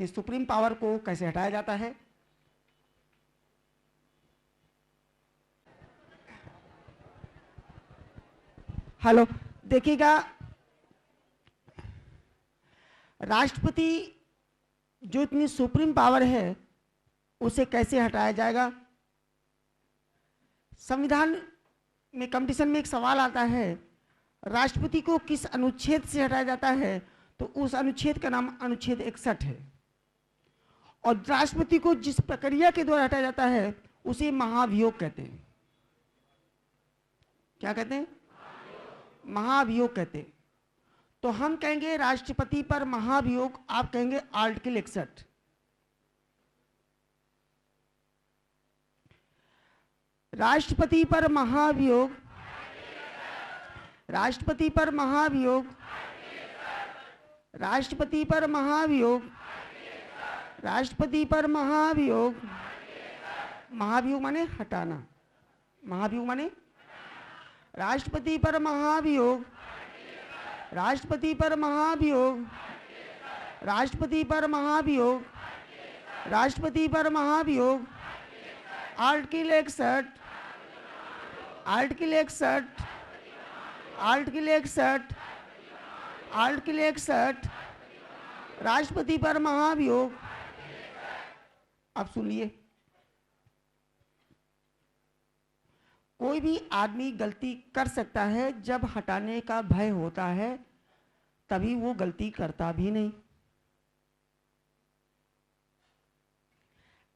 इस supreme power को कैसे हटाया जाता है। हेलो, देखिएगा, राष्ट्रपति जो इतनी सुप्रीम पावर है उसे कैसे हटाया जाएगा। संविधान में कंपटीशन में एक सवाल आता है, राष्ट्रपति को किस अनुच्छेद से हटाया जाता है, तो उस अनुच्छेद का नाम अनुच्छेद 61 है। और राष्ट्रपति को जिस प्रक्रिया के द्वारा हटाया जाता है उसे महाभियोग कहते हैं। क्या कहते हैं? महाभियोग कहते हैं। तो हम कहेंगे राष्ट्रपति पर महाभियोग, आप कहेंगे आर्टिकल 61। राष्ट्रपति पर महाभियोग, राष्ट्रपति पर महाभियोग, राष्ट्रपति पर महाभियोग, राष्ट्रपति पर महाभियोग। महाभियोग माने हटाना, महाभियोग माने राष्ट्रपति पर महाभियोग, राष्ट्रपति पर महाभियोग, राष्ट्रपति पर महाभियोग, राष्ट्रपति पर महाभियोग। आर्टिकल 61, आर्टिकल 61, आर्टिकल 61, आर्टिकल 61, राष्ट्रपति पर महाभियोग। अब सुनिए, कोई भी आदमी गलती कर सकता है, जब हटाने का भय होता है तभी वो गलती करता भी नहीं।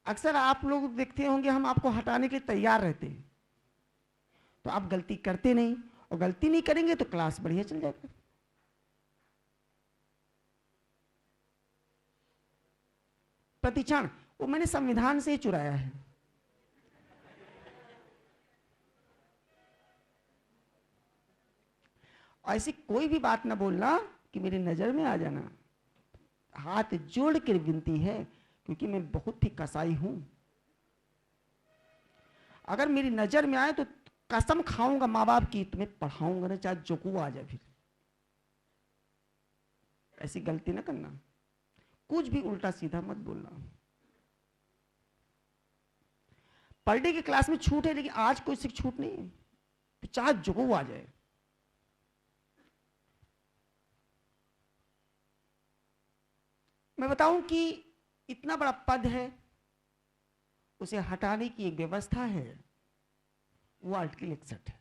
अक्सर आप लोग देखते होंगे हम आपको हटाने के लिए तैयार रहते हैं, तो आप गलती करते नहीं, और गलती नहीं करेंगे तो क्लास बढ़िया चल जाएगा। प्रतिक्षण वो मैंने संविधान से ही चुराया है। ऐसी कोई भी बात ना बोलना कि मेरी नजर में आ जाना। हाथ जोड़ कर विनती है, क्योंकि मैं बहुत ही कसाई हूं। अगर मेरी नजर में आए तो कसम खाऊंगा मां बाप की, तुम्हें पढ़ाऊंगा ना, चाहे जो को आ जाए। फिर ऐसी गलती ना करना, कुछ भी उल्टा सीधा मत बोलना। पर डे की क्लास में छूट है, लेकिन आज कोई सिर्फ छूट नहीं है, तो चाहे जो को आ जाए। मैं बताऊं कि इतना बड़ा पद है, उसे हटाने की एक व्यवस्था है, वो आर्टिकल 61 है।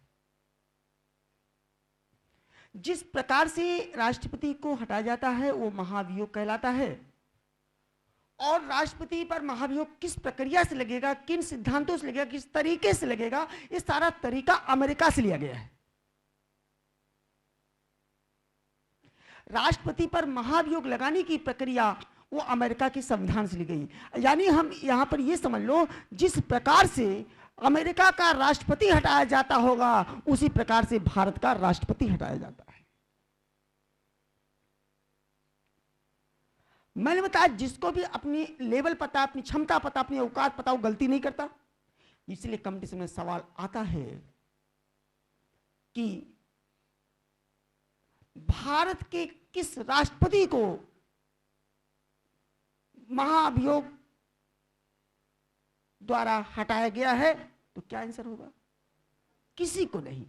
जिस प्रकार से राष्ट्रपति को हटाया जाता है वो महाभियोग कहलाता है। और राष्ट्रपति पर महाभियोग किस प्रक्रिया से लगेगा, किन सिद्धांतों से लगेगा, किस तरीके से लगेगा, इस सारा तरीका अमेरिका से लिया गया है। राष्ट्रपति पर महाभियोग लगाने की प्रक्रिया वो अमेरिका के संविधान से ली गई। यानी हम यहां पर ये समझ लो, जिस प्रकार से अमेरिका का राष्ट्रपति हटाया जाता होगा उसी प्रकार से भारत का राष्ट्रपति हटाया जाता है। मैंने बताया, जिसको भी अपनी लेवल पता, अपनी क्षमता पता, अपनी औकात पता, वो गलती नहीं करता। इसलिए कंपटीशन में सवाल आता है कि भारत के किस राष्ट्रपति को महाभियोग द्वारा हटाया गया है, तो क्या आंसर होगा? किसी को नहीं।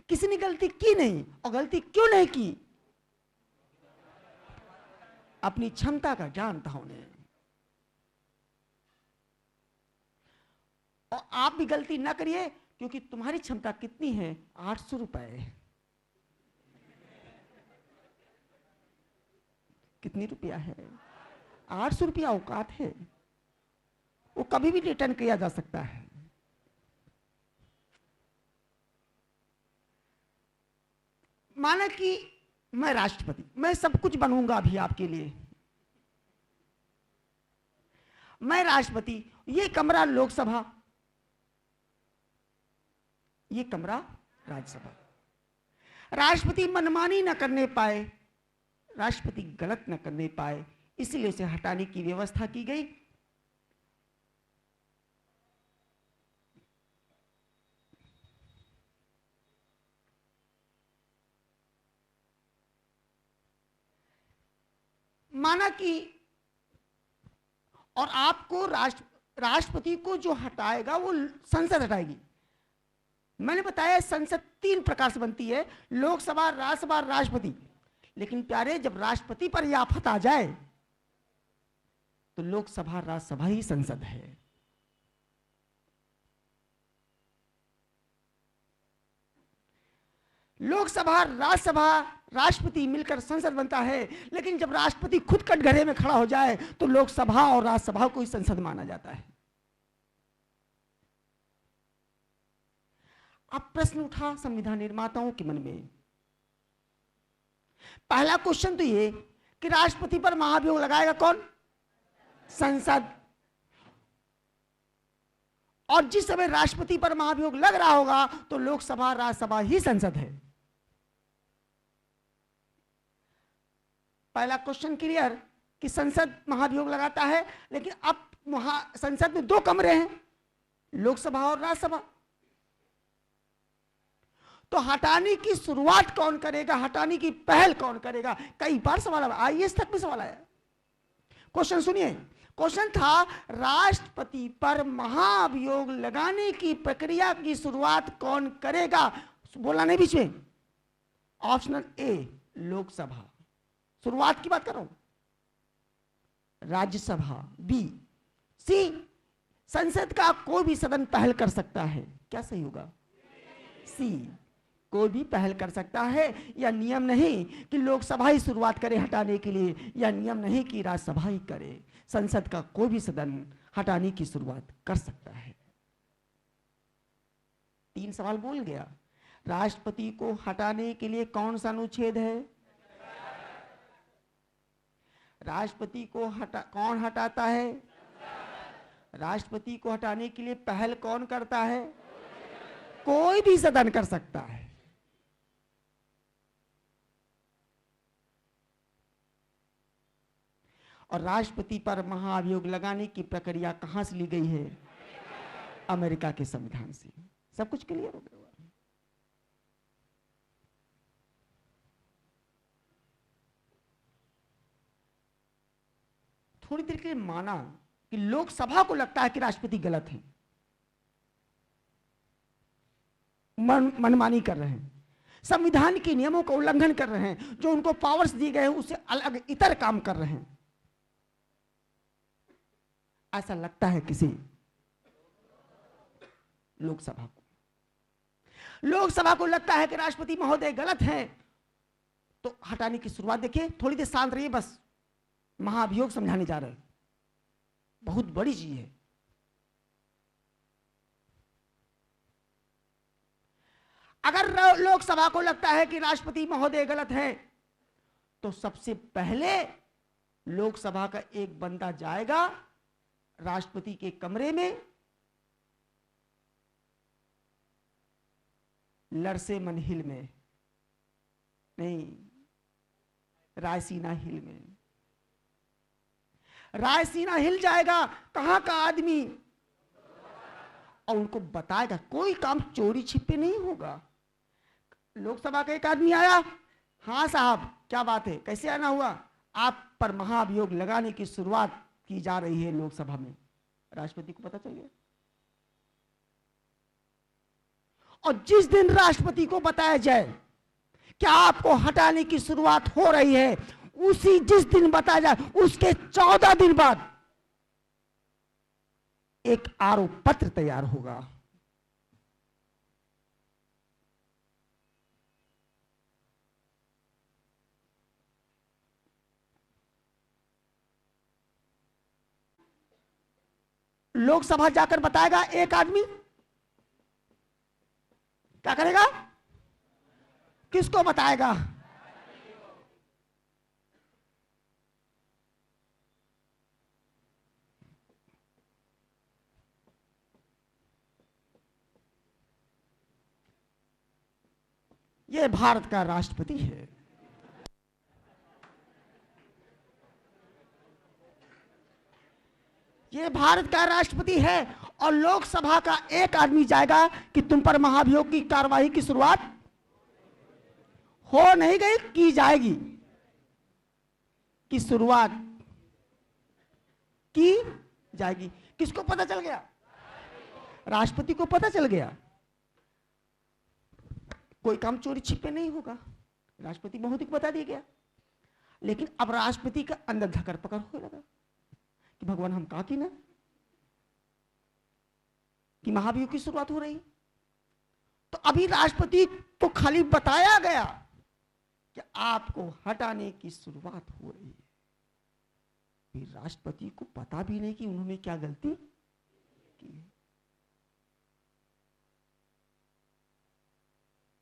किसी ने गलती की नहीं। और गलती क्यों नहीं की? अपनी क्षमता का ज्ञान था उन्हें। और आप भी गलती ना करिए, क्योंकि तुम्हारी क्षमता कितनी है? 800 रुपए। कितनी रुपया है? 800 रुपया औकात है, वो कभी भी रिटर्न किया जा सकता है। माना कि मैं राष्ट्रपति, मैं सब कुछ बनूंगा अभी आपके लिए। मैं राष्ट्रपति, ये कमरा लोकसभा, ये कमरा राज्यसभा। राष्ट्रपति मनमानी न करने पाए, राष्ट्रपति गलत न करने पाए, इसलिए उसे हटाने की व्यवस्था की गई। माना कि और आपको राष्ट्रपति को जो हटाएगा वो संसद हटाएगी। मैंने बताया संसद 3 प्रकार से बनती है, लोकसभा, राज्यसभा, राष्ट्रपति। लेकिन प्यारे, जब राष्ट्रपति पर यह आफत आ जाए तो लोकसभा राज्यसभा ही संसद है। लोकसभा, राज्यसभा, राष्ट्रपति मिलकर संसद बनता है। लेकिन जब राष्ट्रपति खुद कटघरे में खड़ा हो जाए तो लोकसभा और राज्यसभा को ही संसद माना जाता है। अब प्रश्न उठा संविधान निर्माताओं के मन में। पहला क्वेश्चन तो ये कि राष्ट्रपति पर महाभियोग लगाएगा कौन? संसद। और जिस समय राष्ट्रपति पर महाभियोग लग रहा होगा तो लोकसभा, राज्यसभा ही संसद है। पहला क्वेश्चन क्लियर कि संसद महाभियोग लगाता है। लेकिन अब संसद में 2 कमरे हैं, लोकसभा और राज्यसभा। तो हटाने की शुरुआत कौन करेगा, हटाने की पहल कौन करेगा? कई बार सवाल आया, आईएएस तक भी सवाल आया। क्वेश्चन सुनिए, क्वेश्चन था राष्ट्रपति पर महाभियोग लगाने की प्रक्रिया की शुरुआत कौन करेगा? बोला नहीं बीच में। ऑप्शनल ए लोकसभा, शुरुआत की बात कर रहा हूं। राज्यसभा बी, सी संसद का कोई भी सदन पहल कर सकता है। क्या सही होगा? सी, कोई भी पहल कर सकता है। या नियम नहीं कि लोकसभा ही शुरुआत करे हटाने के लिए, या नियम नहीं कि राज्यसभा ही करे। संसद का कोई भी सदन हटाने की शुरुआत कर सकता है। 3 सवाल बोल गया। राष्ट्रपति को हटाने के लिए कौन सा अनुच्छेद है? राष्ट्रपति को कौन हटाता है? राष्ट्रपति को हटाने के लिए पहल कौन करता है? कोई भी सदन कर सकता है। और राष्ट्रपति पर महाभियोग लगाने की प्रक्रिया कहां से ली गई है? अमेरिका के संविधान से। सब कुछ क्लियर हो गया। थोड़ी देर के लिए माना कि लोकसभा को लगता है कि राष्ट्रपति गलत है, मनमानी कर रहे हैं, संविधान के नियमों का उल्लंघन कर रहे हैं, जो उनको पावर्स दिए गए हैं उससे अलग इतर काम कर रहे हैं। ऐसा लगता है किसी लोकसभा को। लोकसभा को लगता है कि राष्ट्रपति महोदय गलत हैं, तो हटाने की शुरुआत। देखिए, थोड़ी देर शांत रहिए, बस महाभियोग समझाने जा रहे हैं, बहुत बड़ी चीज है। अगर लोकसभा को लगता है कि राष्ट्रपति महोदय गलत है, तो सबसे पहले लोकसभा का एक बंदा जाएगा राष्ट्रपति के कमरे में, लरसेमन हिल में नहीं, रायसीना हिल में। रायसीना हिल जाएगा, कहां का आदमी, और उनको बताएगा कोई काम चोरी छिपे नहीं होगा। लोकसभा का एक आदमी आया, हाँ साहब क्या बात है, कैसे आना हुआ? आप पर महाभियोग लगाने की शुरुआत की जा रही है लोकसभा में। राष्ट्रपति को पता चल गया। और जिस दिन राष्ट्रपति को बताया जाए कि आपको हटाने की शुरुआत हो रही है, उसी जिस दिन बताया जाए उसके 14 दिन बाद एक आरोप पत्र तैयार होगा। लोकसभा जाकर बताएगा, एक आदमी क्या करेगा? किसको बताएगा? ये भारत का राष्ट्रपति है। ये भारत का राष्ट्रपति है। और लोकसभा का एक आदमी जाएगा कि तुम पर महाभियोग की कार्रवाई की शुरुआत हो नहीं गई, की जाएगी, की शुरुआत की जाएगी। किसको पता चल गया? राष्ट्रपति को पता चल गया। कोई काम चोरी छिपे नहीं होगा, राष्ट्रपति महोदय को बता दिया गया। लेकिन अब राष्ट्रपति का अंदर धकर पकड़ हो लगा कि भगवान हम कहा कि ना कि महाभियोग की शुरुआत हो रही। तो अभी राष्ट्रपति को खाली बताया गया कि आपको हटाने की शुरुआत हो रही है। फिर राष्ट्रपति को पता भी नहीं कि उन्होंने क्या गलती की है।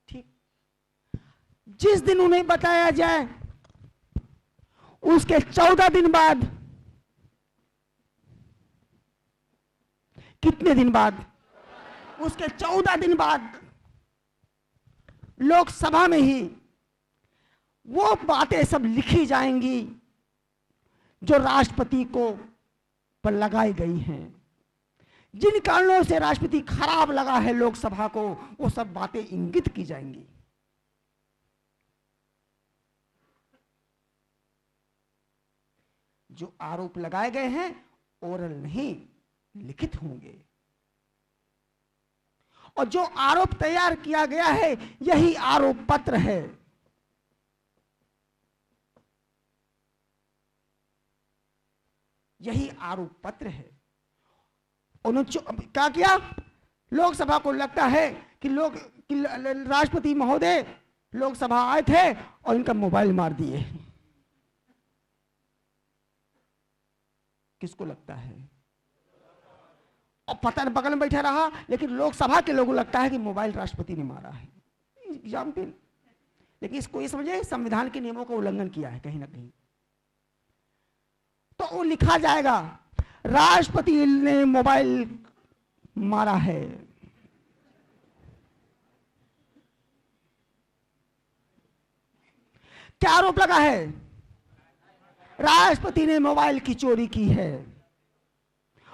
ठीक, जिस दिन उन्हें बताया जाए उसके 14 दिन बाद, कितने दिन बाद? उसके 14 दिन बाद लोकसभा में ही वो बातें सब लिखी जाएंगी जो राष्ट्रपति को पर लगाई गई हैं। जिन कारणों से राष्ट्रपति खराब लगा है लोकसभा को, वो सब बातें इंगित की जाएंगी। जो आरोप लगाए गए हैं ओरल नहीं, लिखित होंगे। और जो आरोप तैयार किया गया है यही आरोप पत्र है। यही आरोप पत्र है। उन्होंने क्या किया? लोकसभा को लगता है कि राष्ट्रपति महोदय लोकसभा आए थे और इनका मोबाइल मार दिए। किसको लगता है? और पता नहीं बगल में बैठा रहा, लेकिन लोकसभा के लोगों को लगता है कि मोबाइल राष्ट्रपति ने मारा है। एग्जाम्पल। लेकिन इसको ये समझे संविधान के नियमों का उल्लंघन किया है कहीं ना कहीं। तो वो लिखा जाएगा राष्ट्रपति ने मोबाइल मारा है। क्या आरोप लगा है? राष्ट्रपति ने मोबाइल की चोरी की है।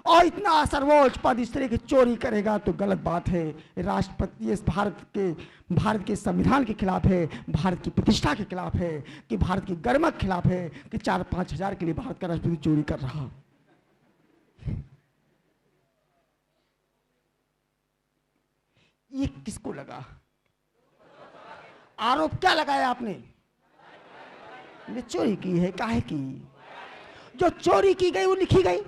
और इतना सर्वोच्च पद इस तरह की चोरी करेगा तो गलत बात है। राष्ट्रपति इस भारत के संविधान के खिलाफ है, भारत की प्रतिष्ठा के खिलाफ है, कि भारत की गरिमा के खिलाफ है कि 4-5 हजार के लिए भारत का राष्ट्रपति चोरी कर रहा। ये किसको लगा? आरोप क्या लगाया आपने? ने चोरी की है। काहे की? जो चोरी की गई वो लिखी गई,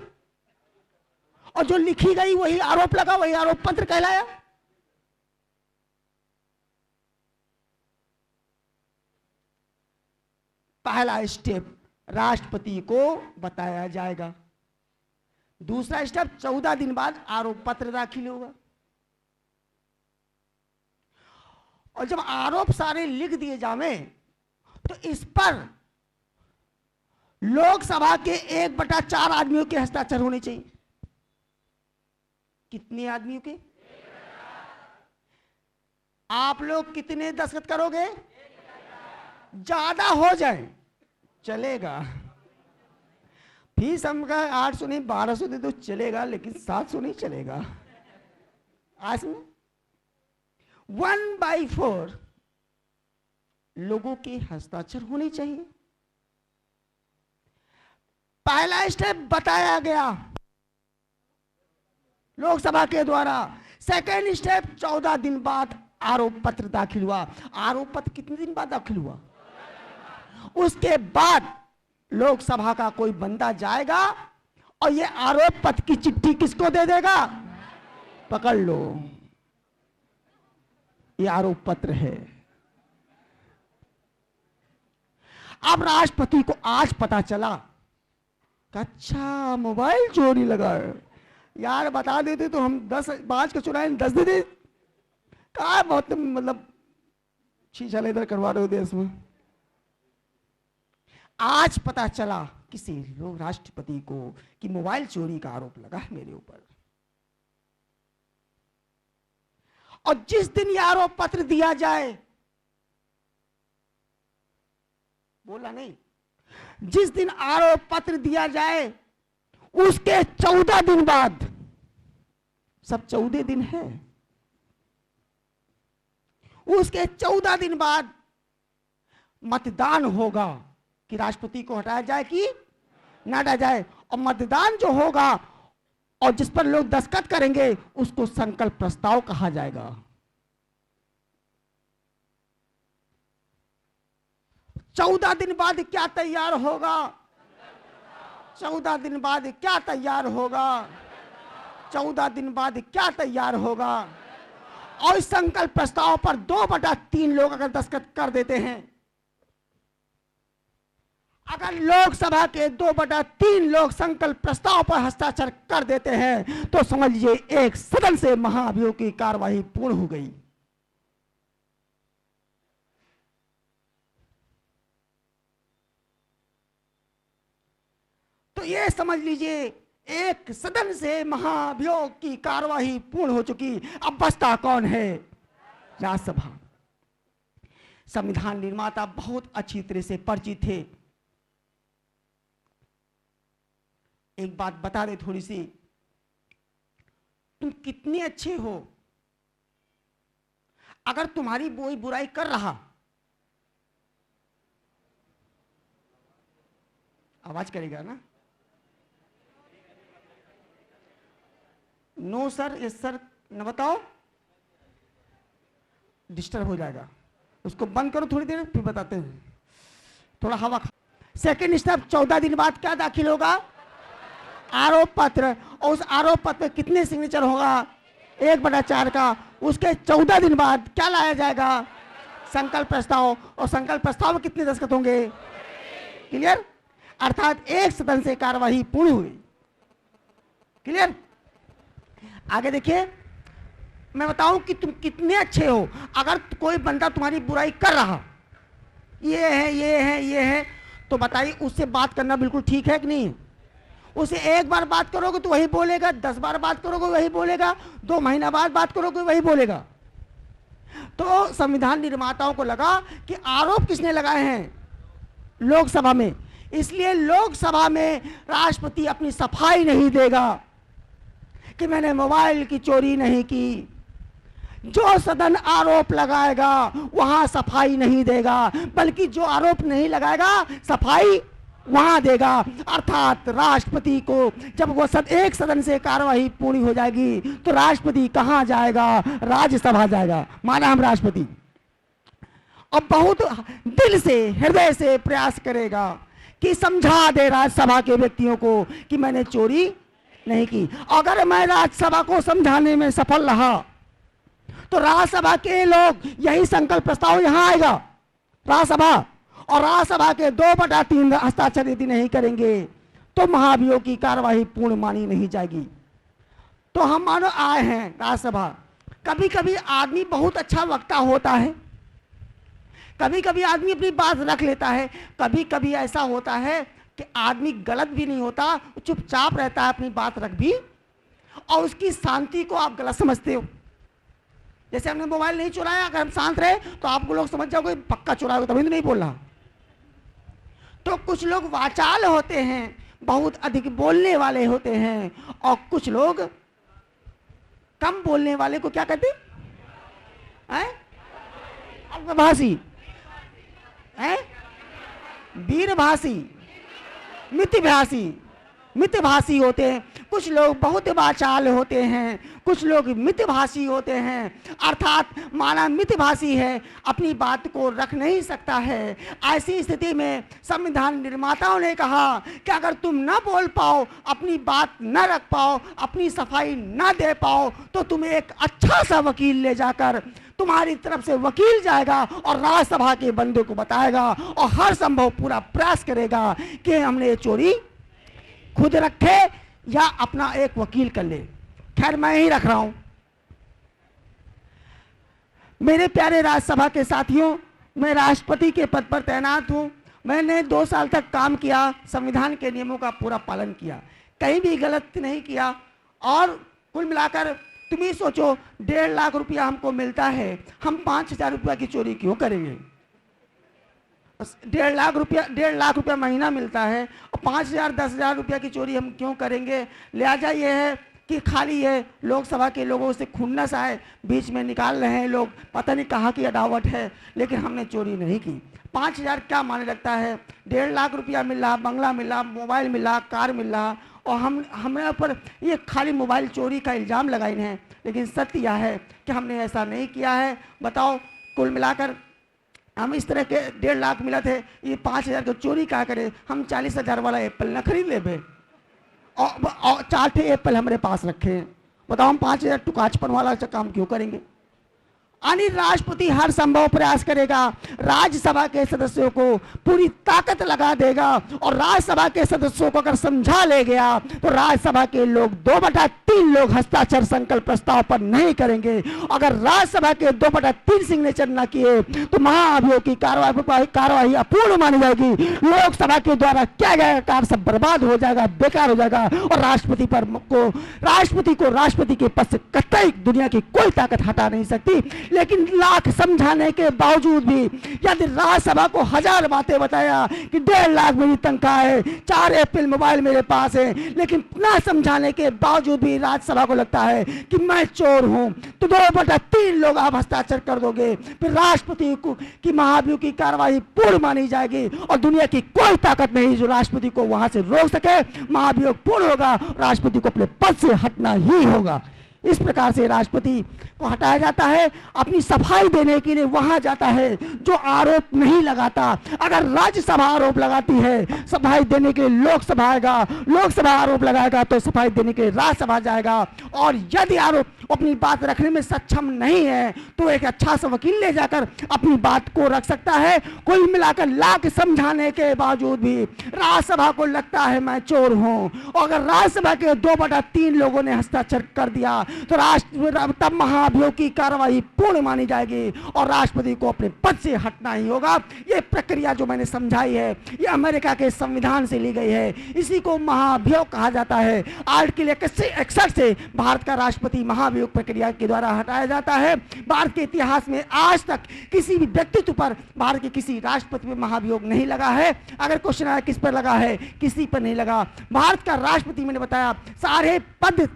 और जो लिखी गई वही आरोप लगा, वही आरोप पत्र कहलाया। पहला स्टेप राष्ट्रपति को बताया जाएगा। दूसरा स्टेप 14 दिन बाद आरोप पत्र दाखिल होगा। और जब आरोप सारे लिख दिए जावे तो इस पर लोकसभा के 1/4 आदमियों के हस्ताक्षर होने चाहिए। कितने आदमियों के? आप लोग कितने दस्तखत करोगे? ज्यादा हो जाए चलेगा। फीस हमका 800 नहीं 1200 दे दो चलेगा, लेकिन 700 नहीं चलेगा। आज में 1/4 लोगों के हस्ताक्षर होने चाहिए। पहला स्टेप बताया गया लोकसभा के द्वारा। सेकेंड स्टेप 14 दिन बाद आरोप पत्र दाखिल हुआ। आरोप पत्र कितने दिन बाद दाखिल हुआ? उसके बाद लोकसभा का कोई बंदा जाएगा और ये आरोप पत्र की चिट्ठी किसको दे देगा? पकड़ लो, ये आरोप पत्र है। अब राष्ट्रपति को आज पता चला कि अच्छा मोबाइल चोरी लगा है। यार बता देते तो हम 5 का चुराए 10 दे दे। क्या बहुत मतलब शीशा इधर करवा रहे हो देश में। आज पता चला किसी लोग राष्ट्रपति को कि मोबाइल चोरी का आरोप लगा है मेरे ऊपर। और जिस दिन यह आरोप पत्र दिया जाए, बोला नहीं, जिस दिन आरोप पत्र दिया जाए उसके 14 दिन बाद, सब 14 दिन है, उसके 14 दिन बाद मतदान होगा कि राष्ट्रपति को हटाया जाए कि ना हटाया जाए। और मतदान जो होगा और जिस पर लोग दस्तखत करेंगे उसको संकल्प प्रस्ताव कहा जाएगा। 14 दिन बाद क्या तैयार होगा? 14 दिन बाद क्या तैयार होगा? 14 दिन बाद क्या तैयार होगा? और इस संकल्प प्रस्ताव पर 2/3 लोग अगर दस्तखत कर देते हैं, अगर लोकसभा के 2/3 लोग संकल्प प्रस्ताव पर हस्ताक्षर कर देते हैं तो समझ लीजिए एक सदन से महाभियोग की कार्यवाही पूर्ण हो गई। तो ये समझ लीजिए एक सदन से महाभियोग की कार्यवाही पूर्ण हो चुकी। अब बचता कौन है? राज्यसभा। संविधान निर्माता बहुत अच्छी तरह से परिचित थे। एक बात बता दे थोड़ी सी, तुम कितने अच्छे हो, अगर तुम्हारी कोई बुराई कर रहा, आवाज करेगा ना? नो सर, यस सर न बताओ, डिस्टर्ब हो जाएगा। उसको बंद करो थोड़ी देर, फिर बताते हैं, थोड़ा हवा। सेकेंड स्टेप, 14 दिन बाद क्या दाखिल होगा? आरोप पत्र। और उस आरोप पत्र पे कितने सिग्नेचर होगा? 1/4 का। उसके 14 दिन बाद क्या लाया जाएगा? संकल्प प्रस्ताव। और संकल्प प्रस्ताव में कितने दस्तखत होंगे? क्लियर? अर्थात एक सदन से कार्यवाही पूर्ण हुई। क्लियर? आगे देखिए, मैं बताऊं कि तुम कितने अच्छे हो। अगर कोई बंदा तुम्हारी बुराई कर रहा, ये है ये है ये है, तो बताइए उससे बात करना बिल्कुल ठीक है कि नहीं? उसे एक बार बात करोगे तो वही बोलेगा, 10 बार बात करोगे वही बोलेगा, 2 महीना बाद बात करोगे वही बोलेगा। तो संविधान निर्माताओं को लगा कि आरोप किसने लगाए हैं? लोकसभा में। इसलिए लोकसभा में राष्ट्रपति अपनी सफाई नहीं देगा कि मैंने मोबाइल की चोरी नहीं की। जो सदन आरोप लगाएगा वहां सफाई नहीं देगा, बल्कि जो आरोप नहीं लगाएगा सफाई वहां देगा। अर्थात राष्ट्रपति को जब वो एक सदन से कार्यवाही पूरी हो जाएगी तो राष्ट्रपति कहां जाएगा? राज्यसभा जाएगा। माना हम राष्ट्रपति अब बहुत दिल से हृदय से प्रयास करेगा कि समझा दे राज्यसभा के व्यक्तियों को कि मैंने चोरी नहीं की। अगर मैं राज्यसभा को समझाने में सफल रहा तो राज्यसभा के लोग यही संकल्प प्रस्ताव यहां आएगा राज्यसभा, और राज्यसभा के 2/3 हस्ताक्षर यदि नहीं करेंगे तो महाभियोग की कार्यवाही पूर्ण मानी नहीं जाएगी। तो हम मानो आए हैं राज्यसभा। कभी कभी आदमी बहुत अच्छा वक्ता होता है, कभी कभी आदमी अपनी बात रख लेता है, कभी कभी ऐसा होता है कि आदमी गलत भी नहीं होता, चुपचाप रहता है, अपनी बात रख भी, और उसकी शांति को आप गलत समझते हो। जैसे हमने मोबाइल नहीं चुराया, अगर हम शांत रहे तो आपको लोग समझ जाओगे पक्का चुराया हो, तभी तो नहीं बोल रहा। तो कुछ लोग वाचाल होते हैं, बहुत अधिक बोलने वाले होते हैं, और कुछ लोग कम बोलने वाले को क्या कहते हैं? अल्पभाषी, वीरभाषी, मितभाषी होते हैं। कुछ लोग बहुत वाचाल होते हैं, कुछ लोग मितभाषी होते हैं। अर्थात माना मितभाषी है, अपनी बात को रख नहीं सकता है। ऐसी स्थिति में संविधान निर्माताओं ने कहा कि अगर तुम न बोल पाओ, अपनी बात न रख पाओ, अपनी सफाई न दे पाओ, तो तुम एक अच्छा सा वकील ले जाकर तुम्हारी तरफ से वकील जाएगा और राज्यसभा के बंदे को बताएगा और हर संभव पूरा प्रयास करेगा कि हमने ये चोरी खुद रखे या अपना एक वकील कर ले। खैर मैं ही रख रहा हूं। मेरे प्यारे राज्यसभा के साथियों, मैं राष्ट्रपति के पद पर तैनात हूं। मैंने 2 साल तक काम किया, संविधान के नियमों का पूरा पालन किया, कहीं भी गलत नहीं किया। और कुल मिलाकर तुम ही सोचो, 1.5 लाख रुपया हमको मिलता है, हम 5,000 रुपया की चोरी क्यों करेंगे? 1.5 लाख रुपया महीना मिलता है और 5,000 10,000 रुपया की चोरी हम क्यों करेंगे? लिहाजा ये है कि खाली ये लोकसभा के लोगों से खुन्नस आए, बीच में निकाल रहे हैं लोग, पता नहीं कहाँ की अदावट है, लेकिन हमने चोरी नहीं की। 5,000 क्या माने लगता है? 1.5 लाख रुपया मिल रहा, बंगला मिल रहा, मोबाइल मिल रहा, कार मिल रहा, और हमारे ऊपर ये खाली मोबाइल चोरी का इल्ज़ाम लगाए हैं, लेकिन सत्य यह है कि हमने ऐसा नहीं किया है। बताओ, कुल मिलाकर हम इस तरह के 1.5 लाख मिला थे, ये 5,000 को चोरी क्या करे? हम 40,000 वाला एप्पल ना खरीद ले बे, और 4 एप्पल हमारे पास रखे हैं। बताओ, हम 5,000 टुकाचपन वाला काम क्यों करेंगे? यानी राष्ट्रपति हर संभव प्रयास करेगा, राज्यसभा के सदस्यों को पूरी ताकत लगा देगा, और राज्यसभा के सदस्यों को अगर समझा ले गया तो राज्यसभा के लोग 2/3 लोग हस्ताक्षर संकल्प प्रस्ताव पर नहीं करेंगे। अगर राज्यसभा के 2/3 सिग्नेचर न किए तो महाअभियोग की कार्यवाही अपूर्ण मानी जाएगी। लोकसभा के द्वारा किया गया कार्य सब बर्बाद हो जाएगा, बेकार हो जाएगा, और राष्ट्रपति को राष्ट्रपति के पद से कतई दुनिया की कोई ताकत हटा नहीं सकती। लेकिन लाख समझाने के बावजूद भी यदि राज्यसभा को 1000 बातें बताया कि 1.5 लाख मेरी तनख्वाह है, 4 एप्पल मोबाइल मेरे पास है, लेकिन ना समझाने के बावजूद भी राज्यसभा को लगता है कि मैं चोर हूं, तो 2/3 लोग आप हस्ताक्षर कर दोगे, फिर राष्ट्रपति की महाभियोग की कार्यवाही पूर्ण मानी जाएगी, और दुनिया की कोई ताकत नहीं जो राष्ट्रपति को वहां से रोक सके। महाभियोग पूर्ण होगा, राष्ट्रपति को अपने पद से हटना ही होगा। इस प्रकार से राष्ट्रपति को हटाया जाता है, अपनी सफाई देने के लिए वहां जाता है जो आरोप नहीं लगाता। अगर राज्यसभा आरोप लगाती है, सफाई देने के लिए लोकसभा आएगा, लोकसभा आरोप लगाएगा तो सफाई देने के लिए राज्यसभा जाएगा, और यदि आरोप अपनी बात रखने में सक्षम नहीं है तो एक अच्छा सा वकील ले जाकर अपनी बात को रख सकता है। कुल मिलाकर लाख समझाने के बावजूद भी राज्यसभा को लगता है मैं चोर हूं, और अगर राज्यसभा के 2/3 लोगों ने हस्ताक्षर कर दिया तो तब महाभियोग की कार्यवाही पूर्ण मानी जाएगी, और राष्ट्रपति को अपने पद से हटना ही होगा। ये प्रक्रिया जो मैंने समझाई है ये अमेरिका के संविधान से ली गई है, इसी को महाभियोग कहा जाता है। आर्टिकल 61 से भारत का राष्ट्रपति महाभियोग प्रक्रिया के द्वारा हटाया जाता है। भारत के इतिहास में आज तक किसी भी व्यक्तित्व पर भारत के किसी राष्ट्रपति पर महाभियोग नहीं लगा है। अगर क्वेश्चन आया किस पर लगा है, किसी पर नहीं लगा। भारत का राष्ट्रपति, मैंने बताया, सारे पद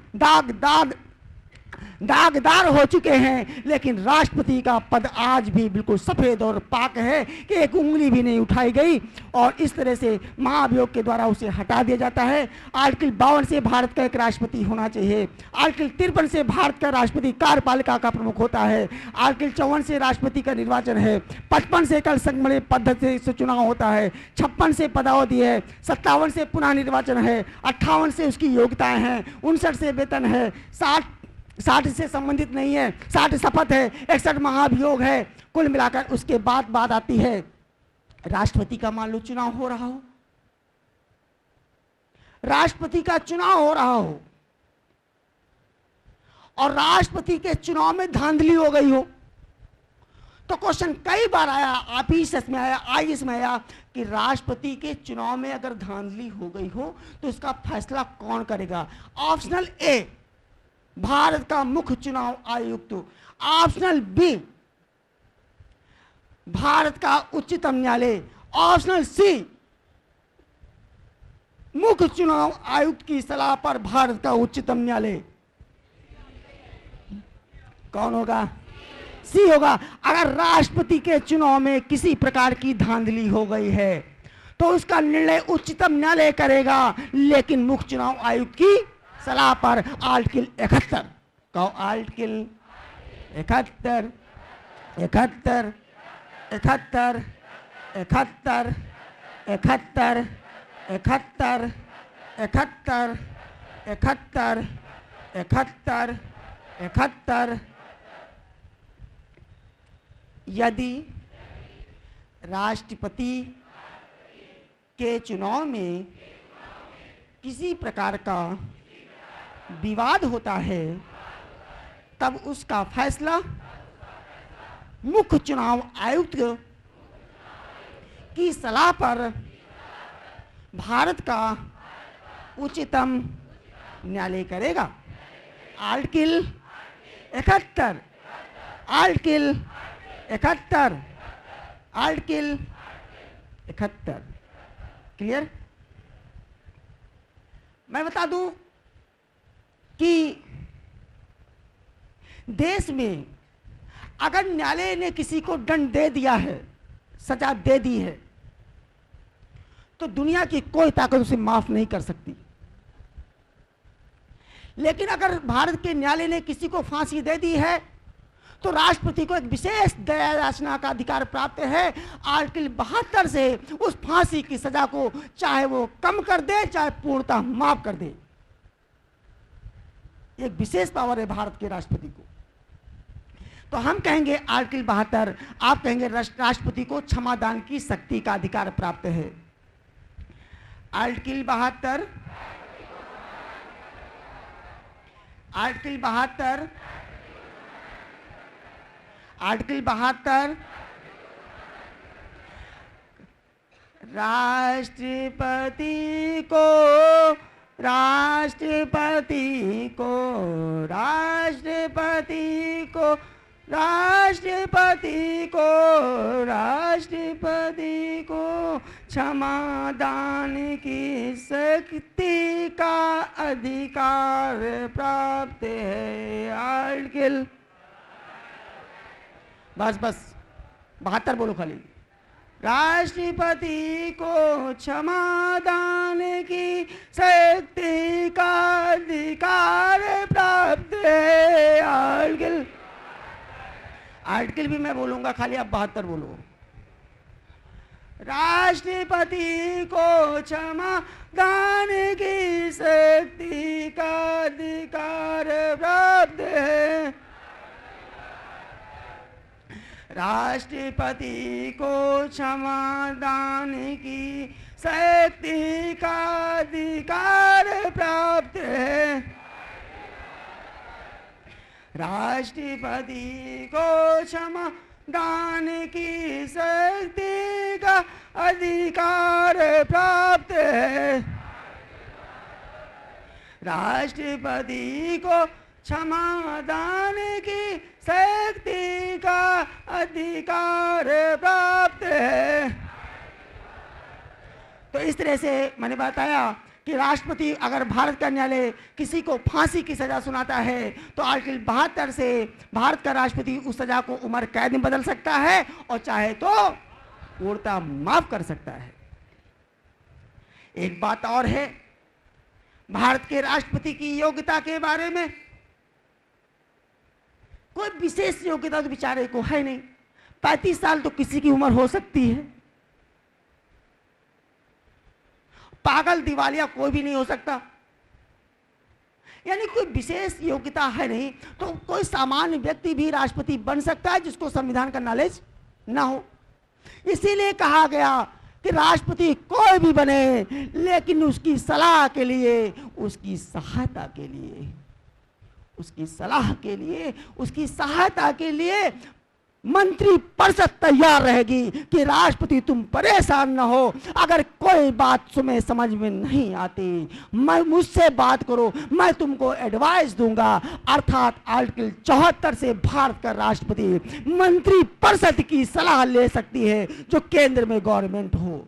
दागदार हो चुके हैं, लेकिन राष्ट्रपति का पद आज भी बिल्कुल सफेद और पाक है कि एक उंगली भी नहीं उठाई गई, और इस तरह से महाभियोग के द्वारा उसे हटा दिया जाता है। आर्टिकल 52 से भारत का एक राष्ट्रपति होना चाहिए। आर्टिकल 53 से भारत का राष्ट्रपति कार्यपालिका का प्रमुख होता है। आर्टिकल 54 से राष्ट्रपति का निर्वाचन है। 55 से कल संगमरमर पद्धति से चुनाव होता है। 56 से पदावधि है। 57 से पुनः निर्वाचन है। 58 से उसकी योग्यताएं हैं। 59 से वेतन है। 60 से संबंधित नहीं है। 60 शपथ है। 61 महाभियोग है। कुल मिलाकर उसके बाद बात आती है राष्ट्रपति का। मान लो चुनाव हो रहा हो, राष्ट्रपति का चुनाव हो रहा हो, और राष्ट्रपति के चुनाव में धांधली हो गई हो, तो क्वेश्चन कई बार आया, ऑफिस में आया, आईएएस में आया कि राष्ट्रपति के चुनाव में अगर धांधली हो गई हो तो इसका फैसला कौन करेगा। ऑप्शनल ए भारत का मुख्य चुनाव आयुक्त, ऑप्शनल बी भारत का उच्चतम न्यायालय, ऑप्शनल सी मुख्य चुनाव आयुक्त की सलाह पर भारत का उच्चतम न्यायालय। कौन होगा? सी होगा। अगर राष्ट्रपति के चुनाव में किसी प्रकार की धांधली हो गई है तो उसका निर्णय उच्चतम न्यायालय करेगा, लेकिन मुख्य चुनाव आयुक्त की सलाह पर। आर्टिकल 71 कहो, आर्टिकल 71 71 71 71 71 71 71 71 71 71। यदि राष्ट्रपति के चुनाव में किसी प्रकार का विवाद होता है तब उसका फैसला मुख्य चुनाव आयुक्त की सलाह पर भारत का उच्चतम न्यायालय करेगा। Article 71 article 71 article 71 clear. मैं बता दूं कि देश में अगर न्यायालय ने किसी को दंड दे दिया है, सजा दे दी है, तो दुनिया की कोई ताकत उसे माफ नहीं कर सकती। लेकिन अगर भारत के न्यायालय ने किसी को फांसी दे दी है तो राष्ट्रपति को एक विशेष दया याचना का अधिकार प्राप्त है। आर्टिकल 72 से उस फांसी की सजा को चाहे वो कम कर दे चाहे पूर्णतः माफ कर दे, एक विशेष पावर है भारत के राष्ट्रपति को। तो हम कहेंगे आर्टिकल 72, आप कहेंगे राष्ट्रपति को क्षमादान की शक्ति का अधिकार प्राप्त है। आर्टिकल 72, आर्टिकल 72, आर्टिकल 72, राष्ट्रपति को राष्ट्रपति को राष्ट्रपति को राष्ट्रपति को राष्ट्रपति को क्षमादान की शक्ति का अधिकार प्राप्त है। आर्टिकल बस 72 बोलो खाली। राष्ट्रपति को क्षमादान की शक्ति का अधिकार प्राप्त है। आर्टिकल भी मैं बोलूंगा, खाली आप 72 बोलो। राष्ट्रपति को क्षमादान की शक्ति का अधिकार प्राप्त है। राष्ट्रपति को क्षमादान की शक्ति का अधिकार प्राप्त है। राष्ट्रपति को क्षमादान की शक्ति का अधिकार प्राप्त है। राष्ट्रपति को क्षमादान की शक्ति का अधिकार प्राप्त है। तो इस तरह से मैंने बताया कि राष्ट्रपति अगर भारत का न्यायालय किसी को फांसी की सजा सुनाता है तो आर्टिकल 72 से भारत का राष्ट्रपति उस सजा को उम्र कैद में बदल सकता है और चाहे तो पूर्णतः माफ कर सकता है। एक बात और है भारत के राष्ट्रपति की योग्यता के बारे में, कोई विशेष योग्यता तो बेचारे को है नहीं। 35 साल तो किसी की उम्र हो सकती है, पागल दिवालिया कोई भी नहीं हो सकता, यानी कोई विशेष योग्यता है नहीं। तो कोई सामान्य व्यक्ति भी राष्ट्रपति बन सकता है जिसको संविधान का नॉलेज ना हो। इसीलिए कहा गया कि राष्ट्रपति कोई भी बने लेकिन उसकी सलाह के लिए, उसकी सहायता के लिए, उसकी सलाह के लिए, उसकी सहायता के लिए मंत्री परिषद तैयार रहेगी कि राष्ट्रपति तुम परेशान न हो, अगर कोई बात तुम्हें समझ में नहीं आती मैं मुझसे बात करो, मैं तुमको एडवाइस दूंगा। अर्थात आर्टिकल 74 से भारत का राष्ट्रपति मंत्री परिषद की सलाह ले सकती है जो केंद्र में गवर्नमेंट हो।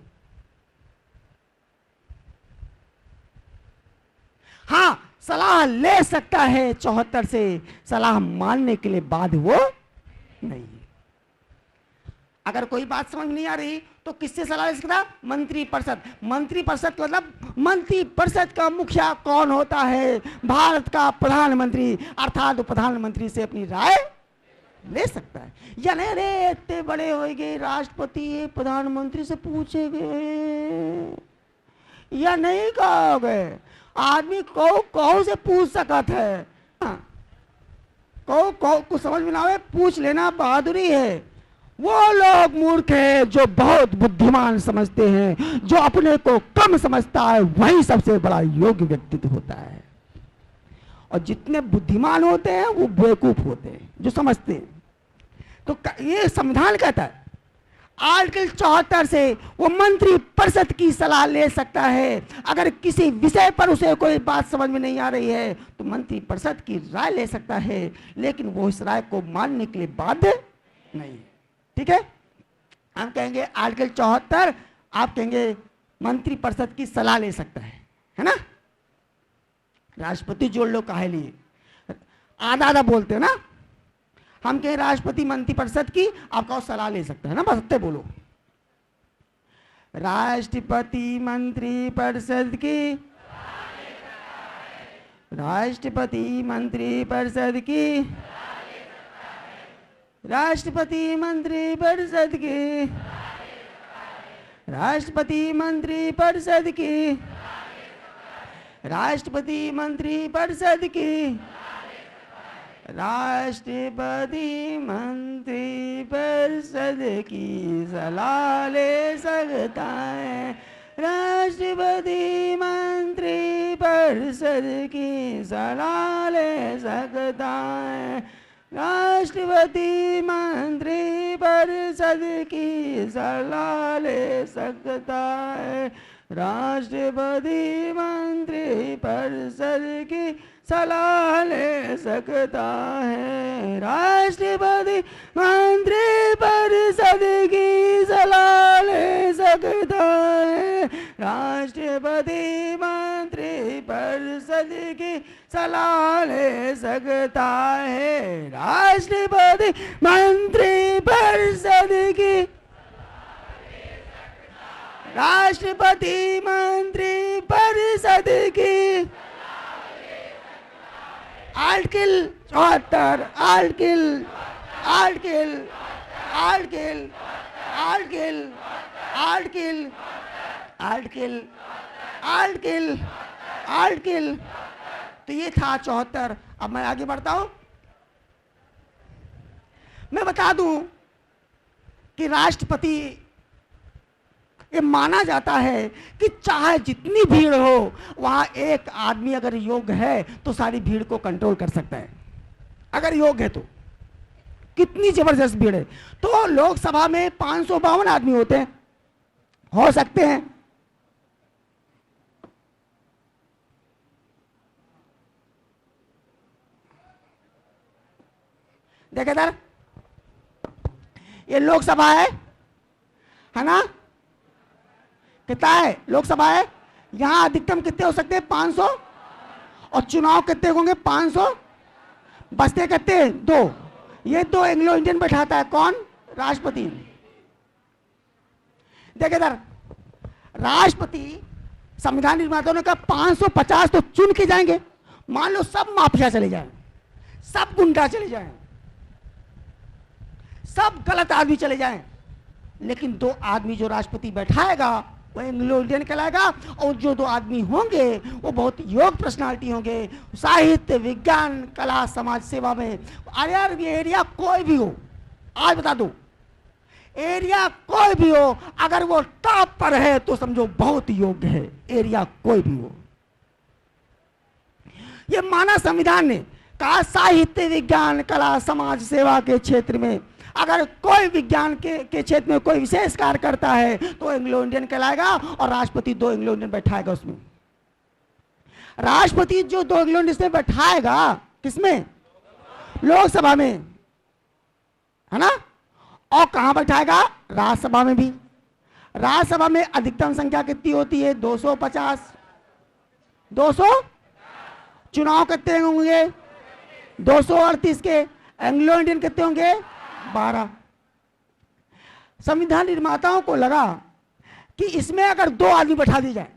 हाँ, सलाह ले सकता है 74 से, सलाह मानने के लिए बाध्य वो नहीं। अगर कोई बात समझ में नहीं आ रही तो किससे सलाह ले सकता? मंत्री परिषद। मंत्री परिषद मतलब मंत्री परिषद का मुखिया कौन होता है? भारत का प्रधानमंत्री, अर्थात प्रधानमंत्री से अपनी राय ले सकता है। या नहीं रे इतने बड़े हो गए राष्ट्रपति प्रधानमंत्री से पूछेंगे या नहीं कहोगे? आदमी कहो से पूछ सकत है, कहो कुछ समझ में ना आवे पूछ लेना बहादुरी है। वो लोग मूर्ख है जो बहुत बुद्धिमान समझते हैं, जो अपने को कम समझता है वही सबसे बड़ा योग्य व्यक्तित्व होता है। और जितने बुद्धिमान होते हैं वो बेवकूफ होते हैं जो समझते हैं। तो ये संविधान कहता है आर्टिकल 74 से वो मंत्री परिषद की सलाह ले सकता है। अगर किसी विषय पर उसे कोई बात समझ में नहीं आ रही है तो मंत्री परिषद की राय ले सकता है, लेकिन वो इस राय को मानने के लिए बाध्य नहीं। ठीक है, हम कहेंगे आर्टिकल 74, आप कहेंगे मंत्री परिषद की सलाह ले सकता है ना? राष्ट्रपति जोड़ लो काहे लिए, आधा आधा बोलते हैं ना। हम कहें राष्ट्रपति मंत्री परिषद की, आप कहो सलाह ले सकता है ना, बस सत्य बोलो। राष्ट्रपति मंत्री परिषद की राष्ट्रपति मंत्रिपरिषद की, राष्ट्रपति मंत्रिपरिषद की, राष्ट्रपति मंत्रिपरिषद की, राष्ट्रपति मंत्रिपरिषद की, राष्ट्रपति मंत्रिपरिषद की सलाह ले सकता है, राष्ट्रपति मंत्रिपरिषद की सलाह ले सकता है, राष्ट्रपति मंत्रिपरिषद की सलाह ले सकता है, राष्ट्रपति मंत्रिपरिषद की सलाह ले सकता है, राष्ट्रपति मंत्रिपरिषद की सलाह ले सकता है, राष्ट्रपति मंत्रिपरिषद की सलाह ले सकता है, राष्ट्रपति मंत्रिपरिषद की, राष्ट्रपति मंत्रिपरिषद की article 74 article article article article article article article article. तो ये था 74। अब मैं आगे बढ़ता हूं। मैं बता दूं कि राष्ट्रपति, ये माना जाता है कि चाहे जितनी भीड़ हो, वहां एक आदमी अगर योग्य है तो सारी भीड़ को कंट्रोल कर सकता है। अगर योग्य है तो कितनी जबरदस्त भीड़ है। तो लोकसभा में 552 आदमी होते हैं, हो सकते हैं। देखे इधर, ये लोकसभा है ना? कितना है? लोकसभा है। यहां अधिकतम कितने हो सकते हैं? 500। और चुनाव कितने होंगे? 500। बचते कितने? 2। ये 2 एंग्लो इंडियन बैठाता है। कौन? राष्ट्रपति। देखिए इधर, राष्ट्रपति संविधान निर्माताओं ने कहा 550 तो चुन के जाएंगे। मान लो सब माफिया चले जाएं, सब गुंडा चले जाएं, सब गलत आदमी चले जाएं, लेकिन 2 आदमी जो राष्ट्रपति बैठाएगा वो एंग्लो इंडियन कहलाएगा। और जो 2 आदमी होंगे वो बहुत योग्य पर्सनालिटी होंगे, साहित्य, विज्ञान, कला, समाज सेवा में। अरे यार, ये एरिया कोई भी हो, आज बता दो, एरिया कोई भी हो, अगर वो टॉप पर है तो समझो बहुत योग्य है। एरिया कोई भी हो, ये माना संविधान ने। कहा साहित्य, विज्ञान, कला, समाज सेवा के क्षेत्र में अगर कोई विज्ञान के क्षेत्र में कोई विशेष कार्य करता है तो एंग्लो इंडियन कहलाएगा। और राष्ट्रपति 2 एंग्लो इंडियन बैठाएगा उसमें। राष्ट्रपति जो 2 एंग्लो इंडियन बैठाएगा, किसमें? लोकसभा में, है ना? और कहां बैठाएगा? राज्यसभा में भी। राज्यसभा में अधिकतम संख्या कितनी होती है? 250। 200। चुनाव कितने होंगे? 238 के। एंग्लो इंडियन कितने होंगे? 12। संविधान निर्माताओं को लगा कि इसमें अगर 2 आदमी बैठा दी जाए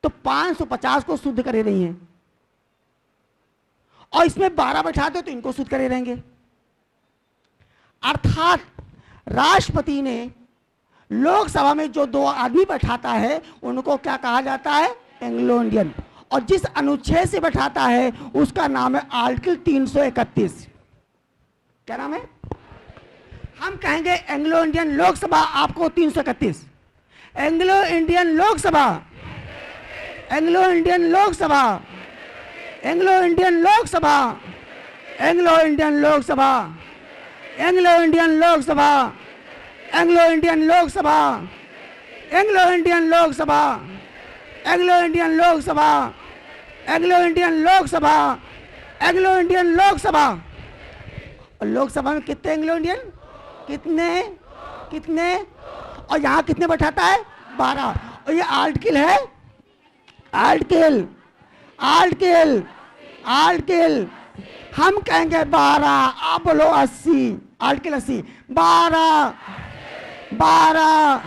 तो 550 को शुद्ध करे रही हैं, और इसमें 12 बैठा दो तो इनको शुद्ध करे रहेंगे। अर्थात राष्ट्रपति ने लोकसभा में जो 2 आदमी बैठाता है उनको क्या कहा जाता है? Anglo Indian. और जिस अनुच्छेद से बैठाता है उसका नाम है आर्टिकल 331। क्या नाम है? हम कहेंगे एंग्लो इंडियन लोकसभा, आपको 331। Anglo Indian Lok Sabha, Anglo Indian Lok Sabha, Anglo Indian Lok Sabha, Anglo Indian Lok Sabha, Anglo Indian Lok Sabha, Anglo Indian Lok Sabha, Anglo Indian Lok Sabha, Anglo Indian Lok Sabha, Anglo Indian Lok Sabha, Anglo Indian Lok Sabha. और लोकसभा में कितने एंग्लो इंडियन? कितने? कितने? और यहां कितने बैठाता है? 12। और ये आर्टिकल है, आर्टिकल आर्टिकल आर्टिकल। हम कहेंगे 12, आप बोलो 80। आर्टिकल 80। 12 12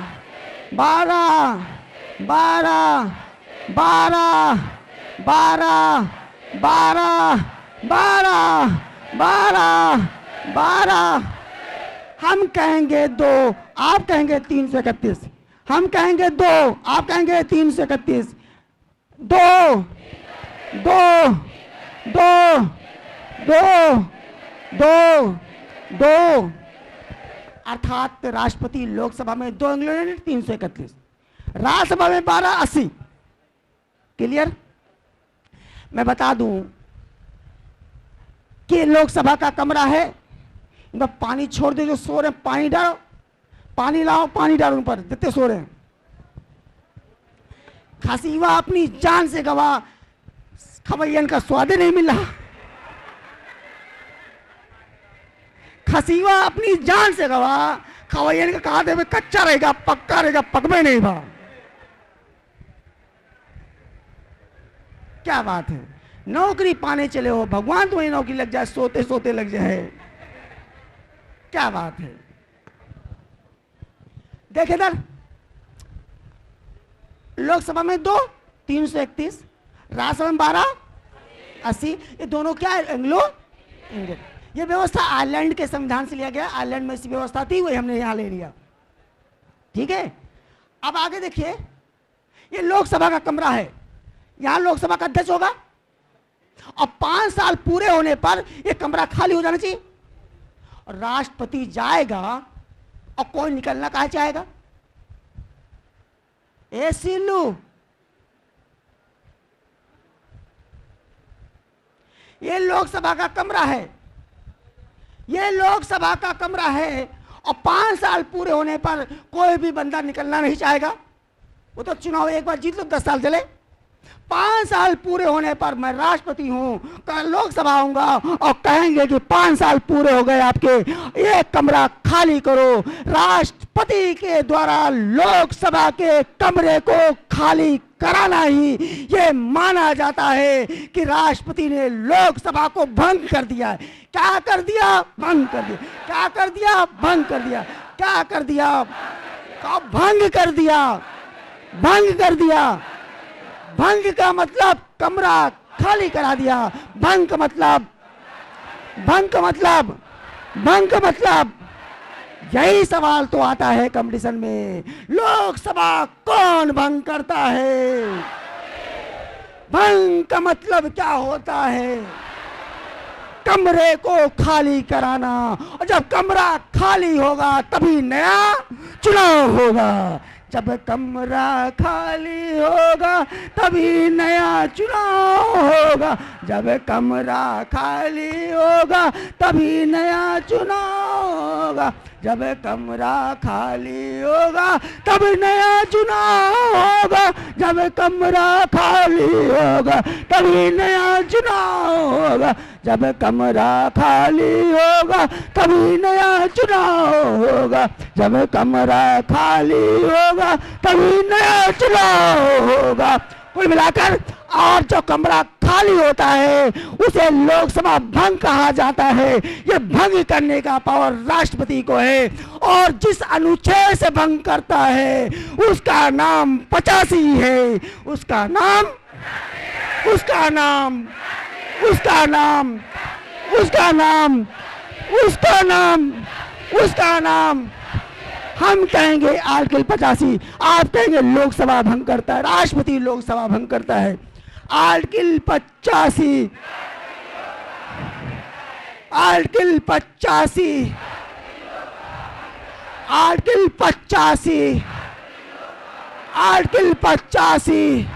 12 12 12 12 12 12 12 12। हम कहेंगे 2, आप कहेंगे 331। हम कहेंगे 2, आप कहेंगे 331। 2 2 2 2 2 2। अर्थात राष्ट्रपति लोकसभा में 2 इंग्लैंड 331, राज्यसभा में 1280। क्लियर? मैं बता दूं कि लोकसभा का कमरा है, इनमें पानी छोड़ दे, जो सो रहे हैं पानी डालो, पानी लाओ, पानी डालो उन पर, जितने सो रहे हैं। खसीवा अपनी जान से गवा, खवैयन का स्वाद ही नहीं मिला। खसीवा अपनी जान से गवा, खवैयन का कहा दे कच्चा रहेगा, पक्का रहेगा, पकवे नहीं भा। क्या बात है? नौकरी पाने चले हो, भगवान तुम्हें नौकरी लग जाए, सोते सोते लग जाए। क्या बात है? देखे इधर, लोकसभा में 2 331, राज्यसभा में 1280। ये दोनों क्या है? Anglo Indian. ये व्यवस्था आयरलैंड के संविधान से लिया गया। आयरलैंड में ऐसी व्यवस्था थी, वही हमने यहां ले लिया। ठीक है, अब आगे देखिए, ये लोकसभा का कमरा है, यहां लोकसभा का अध्यक्ष होगा, और 5 साल पूरे होने पर यह कमरा खाली हो जाना चाहिए, और राष्ट्रपति जाएगा और कोई निकलना कहाँ चाहेगा? ए सिल्लू, ये लोकसभा का कमरा है, ये लोकसभा का कमरा है, और 5 साल पूरे होने पर कोई भी बंदा निकलना नहीं चाहेगा। वो तो चुनाव एक बार जीत लो, 10 साल चले। 5 साल पूरे होने पर मैं राष्ट्रपति हूं, कल लोकसभा आऊंगा और कहेंगे कि 5 साल पूरे हो गए आपके, ये कमरा खाली करो। राष्ट्रपति के द्वारा लोकसभा के कमरे को खाली कराना ही ये माना जाता है कि राष्ट्रपति ने लोकसभा को भंग कर दिया है। क्या कर दिया? भंग कर दिया। क्या कर दिया? भंग कर दिया। क्या कर दिया? भंग कर दिया। भंग कर दिया। भंग का मतलब कमरा खाली करा दिया। भंग का मतलब, भंग का मतलब, भंग का मतलब, यही सवाल तो आता है कंपटीशन में, लोकसभा कौन भंग करता है? भंग का मतलब क्या होता है? कमरे को खाली कराना, और जब कमरा खाली होगा तभी नया चुनाव होगा। जब कमरा खाली होगा तभी नया चुनाव होगा। जब कमरा खाली होगा तभी नया चुनाव होगा। जब कमरा खाली होगा तब नया चुनाव होगा। जब कमरा खाली होगा तभी नया चुनाव होगा। जब कमरा खाली होगा तभी नया चुनाव होगा। जब कमरा खाली होगा तभी नया चुनाव होगा। कुल मिलाकर, और जो कमरा खाली होता है उसे लोकसभा भंग कहा जाता है। ये भंग करने का पावर राष्ट्रपति को है, और जिस अनुच्छेद से भंग करता है उसका नाम 85 है। उसका नाम, उसका नाम, उसका नाम, उसका नाम, उसका नाम, उसका नाम, हम कहेंगे आर्टिकल 85, आप कहेंगे लोकसभा भंग करता है, राष्ट्रपति लोकसभा भंग करता है। आर्टिकल 85, आर्टिकल 85, आर्टिकल 85, आर्टिकल 85,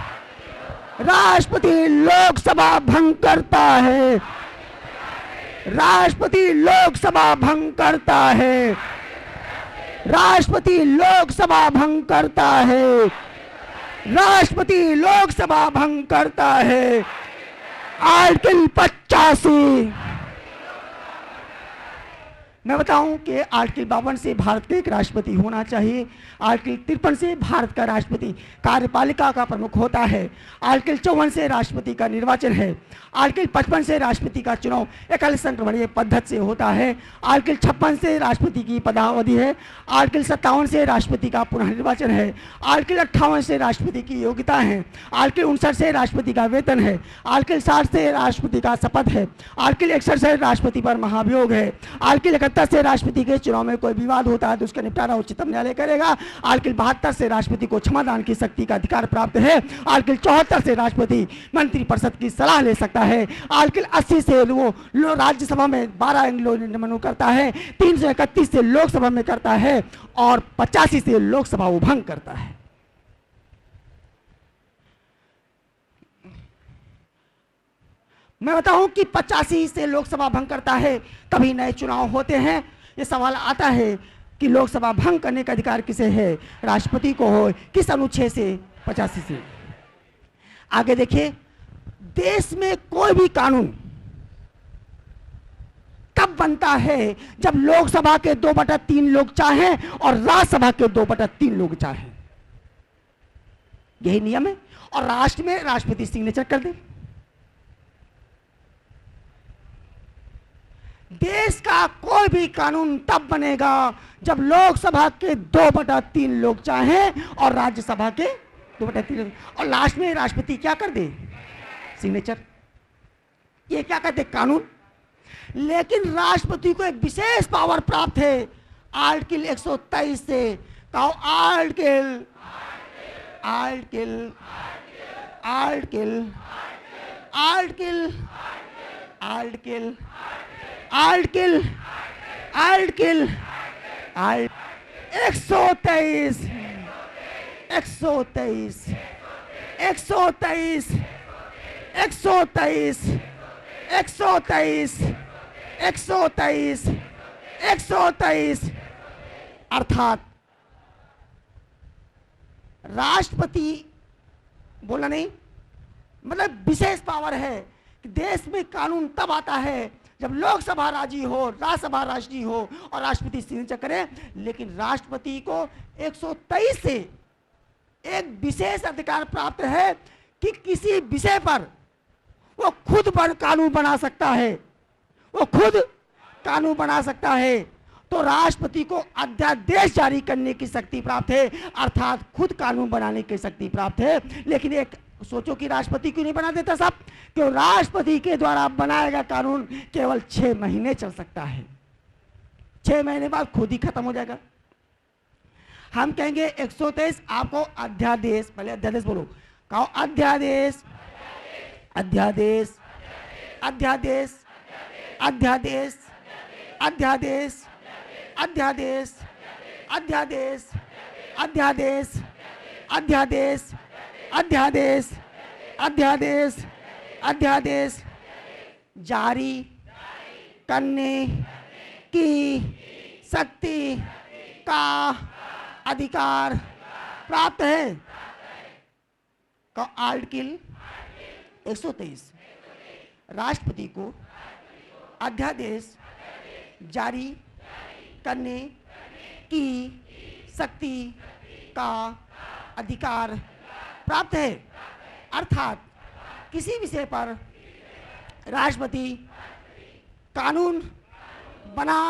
राष्ट्रपति लोकसभा भंग करता है। राष्ट्रपति लोकसभा भंग करता है। राष्ट्रपति लोकसभा भंग करता है। राष्ट्रपति लोकसभा भंग करता है। आर्टिकल 85, मैं बताऊं कि आर्टिकल 52 से भारत का एक राष्ट्रपति होना चाहिए। आर्टिकल 53 से भारत का राष्ट्रपति कार्यपालिका का प्रमुख होता है। आर्टिकल 54 से राष्ट्रपति का निर्वाचन है। आर्टिकल 55 से राष्ट्रपति का चुनाव एकल संक्रमणीय पद्धति से होता है। आर्टिकल 56 से राष्ट्रपति की पदावधि है। आर्टिकल 57 से राष्ट्रपति का पुनः निर्वाचन है। आर्टिकल 58 से राष्ट्रपति की योग्यता है। आर्टिकल 59 से राष्ट्रपति का वेतन है। आर्टिकल 60 से राष्ट्रपति का शपथ है। आर्टिकल 61 से राष्ट्रपति पर महाभियोग है। आर्टिकल 71 से राष्ट्रपति के चुनाव में कोई विवाद होता है तो उसका निपटारा उच्चतम न्यायालय करेगा। आर्टिकल 72 से राष्ट्रपति को क्षमादान की शक्ति का अधिकार प्राप्त है। आर्टिकल 74 से राष्ट्रपति मंत्रिपरिषद की सलाह ले सकता है। आर्टिकल 80 से वो राज्यसभा में 12 नियमन करता है। 331 से लोकसभा में करता है और 85 से लोकसभा भंग करता है। मैं बताऊं कि 85 से लोकसभा भंग करता है, कभी नए चुनाव होते हैं। ये सवाल आता है कि लोकसभा भंग करने का अधिकार किसे है, राष्ट्रपति को हो, किस अनुच्छेद से, 85 से। आगे देखिए, देश में कोई भी कानून तब बनता है जब लोकसभा के 2/3 लोग चाहें और राज्यसभा के 2/3 लोग चाहें। यही नियम है। और राष्ट्र में राष्ट्रपति सिग्नेचर कर दे। देश का कोई भी कानून तब बनेगा जब लोकसभा के 2/3 लोग चाहें और राज्यसभा के 2/3 और लास्ट में राष्ट्रपति क्या कर दे, सिग्नेचर। ये क्या कहते, कानून। लेकिन राष्ट्रपति को एक विशेष पावर प्राप्त है आर्टिकल 123 से। कहो article article article article article article article 123 123 123 123 123 123 123 अर्थात राष्ट्रपति बोला नहीं, मतलब विशेष पावर है कि देश में कानून तब आता है जब लोकसभा राजी हो, राज्यसभा राजी हो और राष्ट्रपति सिग्नेचर करे। लेकिन राष्ट्रपति को 123 से एक विशेष अधिकार प्राप्त है कि किसी विषय पर वो खुद कानून बना सकता है। वो खुद कानून बना सकता है। तो राष्ट्रपति को अध्यादेश जारी करने की शक्ति प्राप्त है, अर्थात खुद कानून बनाने की शक्ति प्राप्त है। लेकिन एक सोचो कि राष्ट्रपति क्यों नहीं बना देता साहब, क्यों राष्ट्रपति के द्वारा बनाया गया कानून केवल 6 महीने चल सकता है। 6 महीने बाद खुद ही खत्म हो जाएगा। हम कहेंगे 123 आपको अध्यादेश, पहले अध्यादेश बोलो, कहो अध्यादेश अध्यादेश अध्यादेश अध्यादेश अध्यादेश अध्यादेश अध्यादेश अध्यादेश अध्यादेश अध्यादेश अध्यादेश अध्यादेश जारी करने की शक्ति का अधिकार प्राप्त है। का आर्टिकल 123 राष्ट्रपति को अध्यादेश जारी करने की शक्ति का अधिकार प्राप्त है। अर्थात किसी विषय पर राष्ट्रपति कानून बना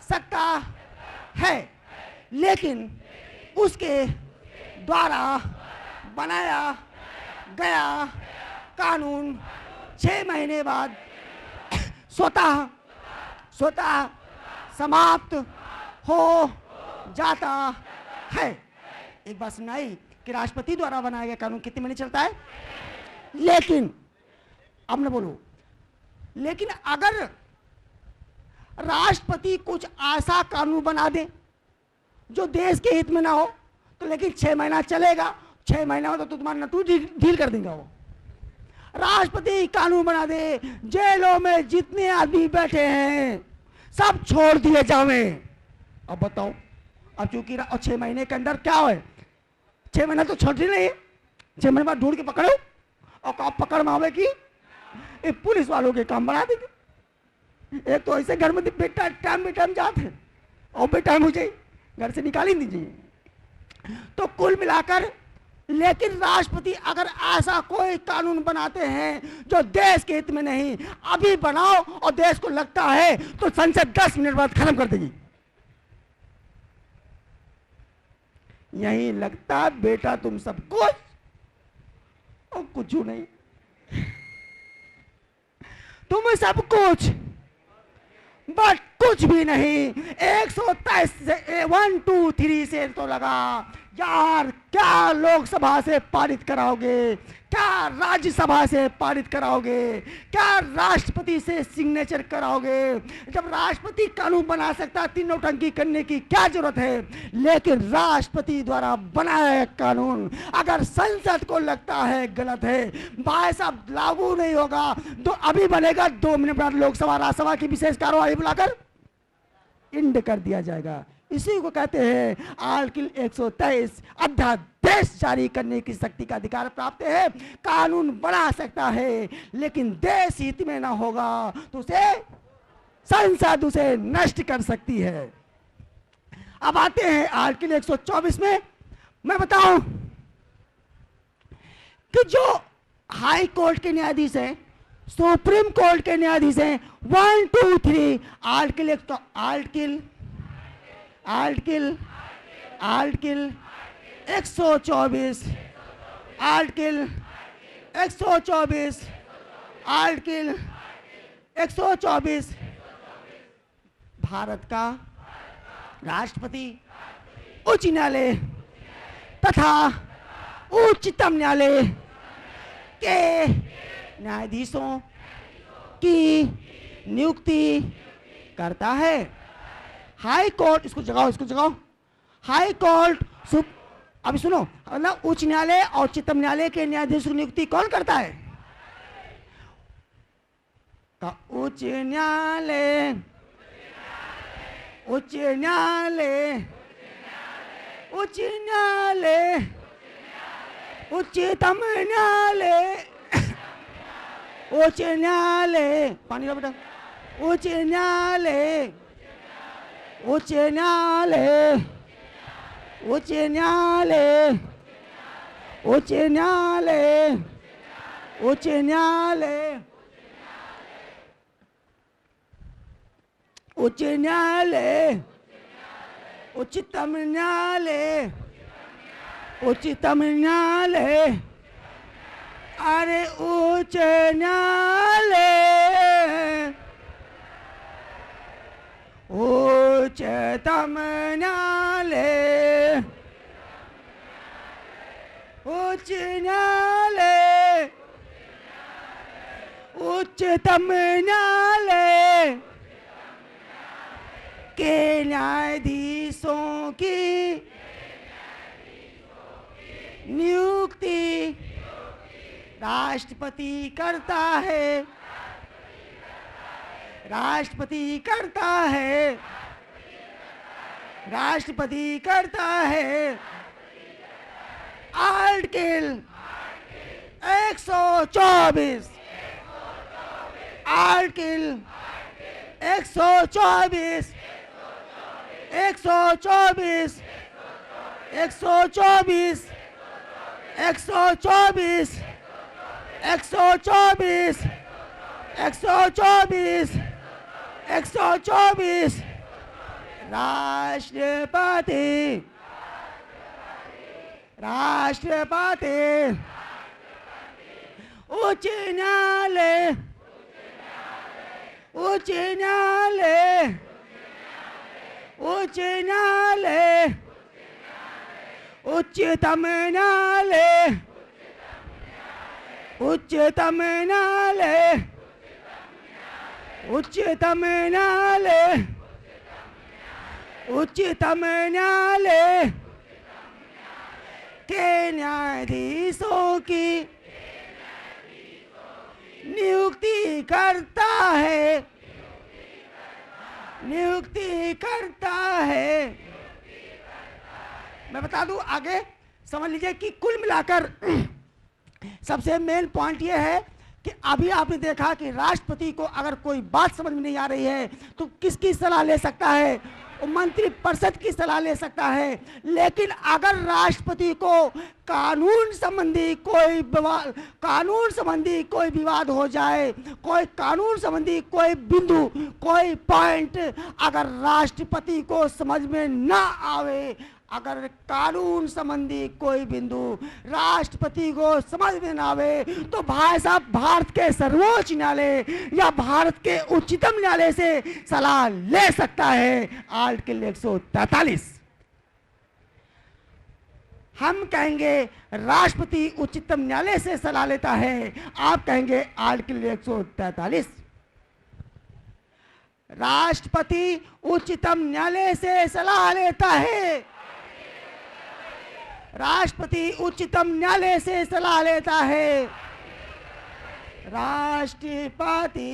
सकता है, लेकिन उसके द्वारा बनाया गया कानून 6 महीने बाद स्वतः समाप्त हो जाता है। एक बात सुनाई कि राष्ट्रपति द्वारा बनाया गया कानून कितने महीने चलता है, लेकिन अब न बोलो, लेकिन अगर राष्ट्रपति कुछ ऐसा कानून बना दे जो देश के हित में ना हो तो लेकिन 6 महीना चलेगा। 6 महीना हो तो तुम्हारा नटू ढील कर देंगे। वो राष्ट्रपति कानून बना दे, जेलों में जितने आदमी बैठे हैं सब छोड़ दिए जावे। अब बताओ, अब चूंकि 6 महीने के अंदर क्या हो, 6 महीना तो छोड़ नहीं है, 6 महीने बाद ढूंढ के पकड़ो और कब पकड़ में आवे कि पुलिस वालों के काम बना देंगे। एक तो ऐसे घर में बेटा टाइम जाते और बेटा मुझे घर से निकाल ही दीजिए। तो कुल मिलाकर, लेकिन राष्ट्रपति अगर ऐसा कोई कानून बनाते हैं जो देश के हित में नहीं, अभी बनाओ और देश को लगता है तो संसद 10 मिनट बाद खत्म कर देगी। यही लगता बेटा तुम सब कुछ और कुछ नहीं, तुम सब कुछ बट कुछ भी नहीं। 123 से 1 2 3 से तो लगा यार, क्या लोकसभा से पारित कराओगे, क्या राज्यसभा से पारित कराओगे, क्या राष्ट्रपति से सिग्नेचर कराओगे। जब राष्ट्रपति कानून बना सकता है, 3 नौटंकी करने की क्या जरूरत है। लेकिन राष्ट्रपति द्वारा बनाया कानून अगर संसद को लगता है गलत है, भाई साहब लागू नहीं होगा। तो अभी बनेगा, 2 मिनट बाद लोकसभा राज्यसभा की विशेष कार्यवाही बुलाकर इंड कर दिया जाएगा। इसी को कहते हैं आर्टिकल 123, अध्यादेश जारी करने की शक्ति का अधिकार प्राप्त है। कानून बना सकता है, लेकिन देश हित में ना होगा तो उसे संसद उसे नष्ट कर सकती है। अब आते हैं आर्टिकल 124 में। मैं बताऊं कि जो हाई कोर्ट के न्यायाधीश हैं, सुप्रीम कोर्ट के न्यायाधीश हैं, 1 2 3 आर्टिकल 124 आर्टिकल 124 आर्टिकल 124 भारत का राष्ट्रपति, उच्च न्यायालय तथा उच्चतम न्यायालय के न्यायाधीशों की नियुक्ति करता है। हाई कोर्ट, इसको जगाओ। हाई कोर्ट, अभी सुनो, मतलब उच्च न्यायालय और उच्चतम न्यायालय के न्यायाधीशों की नियुक्ति कौन करता है? उच्च न्यायालय, उच्च न्यायालय, उच्च न्यायालय, उच्चतम न्यायालय, उच्च न्यायालय, पानी लो बेटा, उच्च न्यायालय, उच्च न्यायालय, उच्च न्यायालय, उच्च न्यायालय, उच्च न्यायालय, उच्च न्यायालय, उच्चतम न्यायालय, उच्चतम न्यायालय, अरे उच्च न्यायालय, उच्चतम न्यायालय, उच्च न्यायालय, उच्चतम न्यायालय के न्यायाधीशों की नियुक्ति राष्ट्रपति करता है। राष्ट्रपति करता है, राष्ट्रपति करता है। आर्टिकल 124, आर्टिकल 124, 124, 124, 124, 124, 124, 124 राष्ट्रपति, राष्ट्रपति, उच्च न्यायालय, उच्च न्यायालय, उच्च न्यायालय, उच्चतम न्यायालय, उच्चतम न्यायालय, उच्चतम न्यायालय, उच्चतम न्यायालय के न्यायाधीशों की नियुक्ति करता है, नियुक्ति करता है। मैं बता दूं आगे, समझ लीजिए कि कुल मिलाकर सबसे मेन पॉइंट ये है कि अभी आपने देखा कि राष्ट्रपति को अगर कोई बात समझ में नहीं आ रही है तो किसकी सलाह ले सकता है? वो मंत्रिपरिषद की सलाह ले सकता है। लेकिन अगर राष्ट्रपति को कानून संबंधी कोई विवाद हो जाए, कोई कानून संबंधी कोई बिंदु, कोई पॉइंट अगर राष्ट्रपति को समझ में ना आवे, अगर कानून संबंधी कोई बिंदु राष्ट्रपति को समझ में ना आवे, तो भाई साहब भारत के सर्वोच्च न्यायालय या भारत के उच्चतम न्यायालय से सलाह ले सकता है। आर्टिकल 143 हम कहेंगे राष्ट्रपति उच्चतम न्यायालय से सलाह लेता है, आप कहेंगे आर्टिकल 143। राष्ट्रपति उच्चतम न्यायालय से सलाह लेता है, राष्ट्रपति उच्चतम न्यायालय से सलाह लेता है, राष्ट्रपति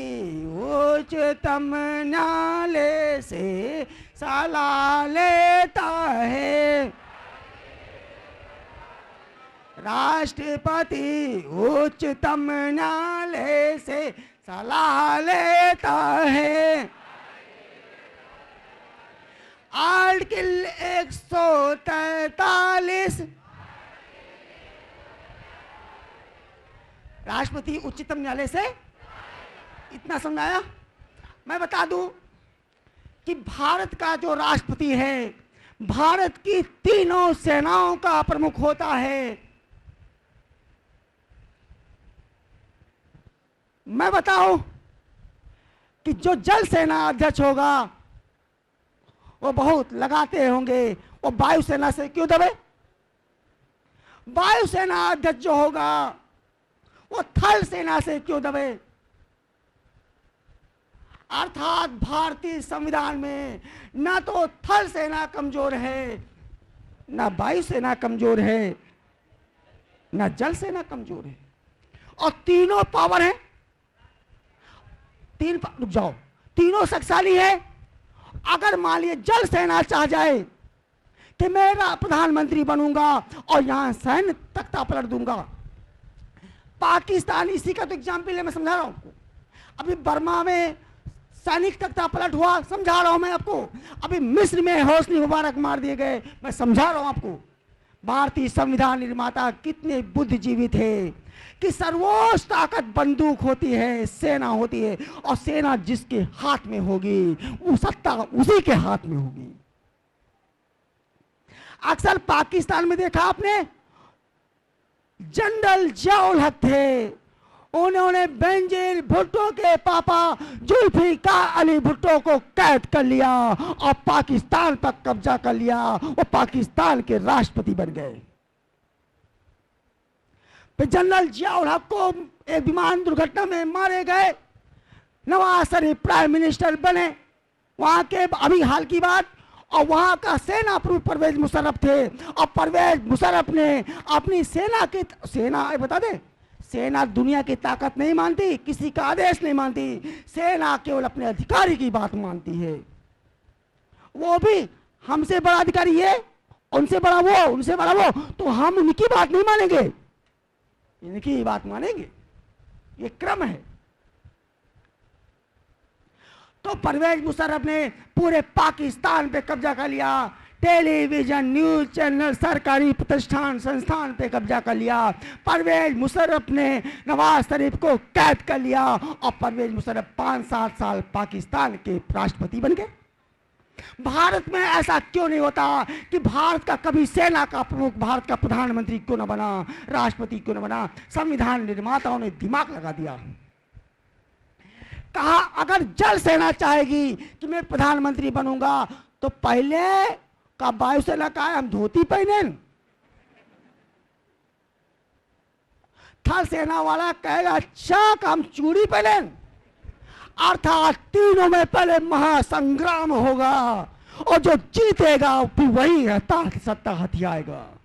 उच्चतम न्यायालय से सलाह लेता है, राष्ट्रपति उच्चतम न्यायालय से सलाह लेता है। आर्टिकल 143 राष्ट्रपति उच्चतम न्यायालय से इतना समझाया। मैं बता दूं कि भारत का जो राष्ट्रपति है भारत की तीनों सेनाओं का प्रमुख होता है। मैं बताऊं कि जो जल सेना अध्यक्ष होगा वो बहुत लगाते होंगे, वो वायुसेना से क्यों दबे? वायुसेना अध्यक्ष जो होगा वो थल सेना से क्यों दबे? अर्थात भारतीय संविधान में न तो थल सेना कमजोर है, न वायुसेना कमजोर है, न जल सेना कमजोर है, और तीनों पावर है, रुक जाओ, तीनों शक्तिशाली है। अगर मान लीजिए जल सेना चाह जाए कि मेरा प्रधानमंत्री बनूंगा और यहां सैन्य तख्ता पलट दूंगा, पाकिस्तान इसी का तो एग्जाम्पल है, मैं समझा रहा हूं आपको। अभी बर्मा में सैनिक तख्ता पलट हुआ, समझा रहा हूं मैं आपको। अभी मिस्र में होस्नी मुबारक मार दिए गए, मैं समझा रहा हूं आपको। भारतीय संविधान निर्माता कितने बुद्धिजीवी थे कि सर्वोच्च ताकत बंदूक होती है, सेना होती है, और सेना जिसके हाथ में होगी वो सत्ता उसी के हाथ में होगी। अक्सर पाकिस्तान में देखा आपने, जनरल जियाउल हक थे, उन्होंने बेंजीर भुट्टो के पापा जुल्फिकार अली भुट्टो को कैद कर लिया और पाकिस्तान पर कब्जा कर लिया, वो पाकिस्तान के राष्ट्रपति बन गए। फिर जनरल जियाउल हक को एक विमान दुर्घटना में मारे गए, नवाज शरीफ प्राइम मिनिस्टर बने वहां के, अभी हाल की बात, और वहां का सेना प्रमुख परवेज मुशर्रफ थे, और परवेज मुशर्रफ ने अपनी सेना बता दे, सेना दुनिया की ताकत नहीं मानती, किसी का आदेश नहीं मानती, सेना केवल अपने अधिकारी की बात मानती है। वो भी हमसे बड़ा अधिकारी ये, उनसे बड़ा वो, उनसे बड़ा वो, तो हम उनकी बात नहीं मानेंगे, इनकी बात मानेंगे, ये क्रम है। तो परवेज मुशर्रफ ने पूरे पाकिस्तान पे कब्जा कर लिया, टेलीविजन, न्यूज चैनल, सरकारी प्रतिष्ठान, संस्थान पे कब्जा कर लिया। परवेज मुशर्रफ ने नवाज शरीफ को कैद कर लिया और परवेज मुशर्रफ 5-7 साल पाकिस्तान के राष्ट्रपति बन गए। भारत में ऐसा क्यों नहीं होता कि भारत का कभी सेना का प्रमुख, भारत का प्रधानमंत्री क्यों न बना, राष्ट्रपति क्यों न बना? संविधान निर्माताओं ने दिमाग लगा दिया, कहा अगर जल सेना चाहेगी कि मैं प्रधानमंत्री बनूंगा तो पहले का वायुसेना का हम धोती पहने, थल सेना वाला कहेगा अच्छा का हम चूड़ी पहने, अर्थात तीनों में पहले महासंग्राम होगा और जो जीतेगा फिर वही सत्ता हथियाएगा।